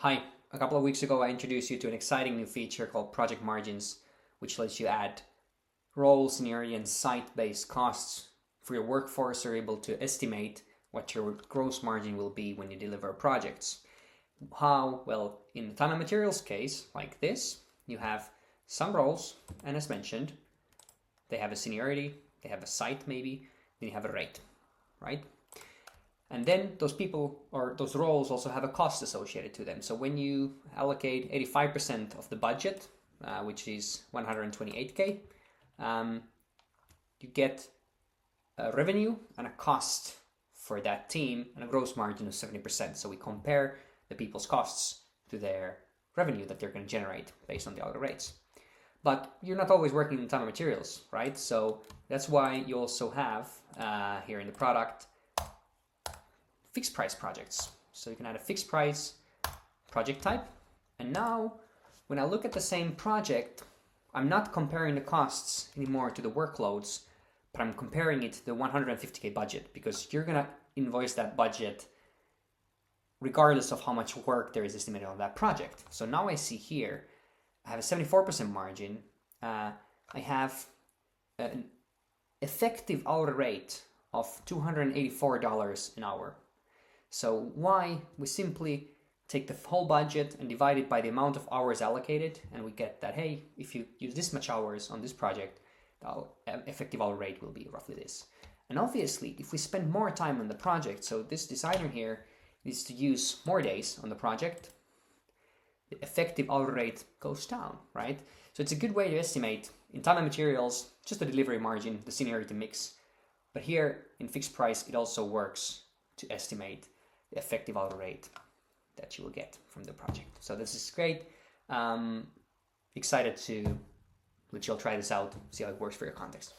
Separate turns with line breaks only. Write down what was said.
Hi, a couple of weeks ago I introduced you to an exciting new feature called Project Margins, which lets you add role, seniority, and site-based costs for your workforce. You're able to estimate what your gross margin will be when you deliver projects. How? Well, in the time and materials case, like this, you have some roles, and as mentioned, they have a seniority, they have a site maybe, then you have a rate, right? And then those people or those roles also have a cost associated to them. So when you allocate 85% of the budget, which is 128K, you get a revenue and a cost for that team and a gross margin of 70%. So we compare the people's costs to their revenue that they're going to generate based on the hourly rates. But you're not always working in time and materials, right? So that's why you also have here in the product fixed price projects. So you can add a fixed price project type. And now when I look at the same project, I'm not comparing the costs anymore to the workloads, but I'm comparing it to the 150K budget, because you're going to invoice that budget regardless of how much work there is estimated on that project. So now I see here, I have a 74% margin. I have an effective hourly rate of $284 an hour. So why? We simply take the whole budget and divide it by the amount of hours allocated, and we get that, hey, if you use this much hours on this project, the effective hourly rate will be roughly this. And obviously, if we spend more time on the project, so this designer here needs to use more days on the project, the effective hourly rate goes down, right? So it's a good way to estimate in time and materials, just the delivery margin, the seniority mix. But here in fixed price, it also works to estimate the effective hourly rate that you will get from the project. So this is great. Excited to let you all try this out, see how it works for your context.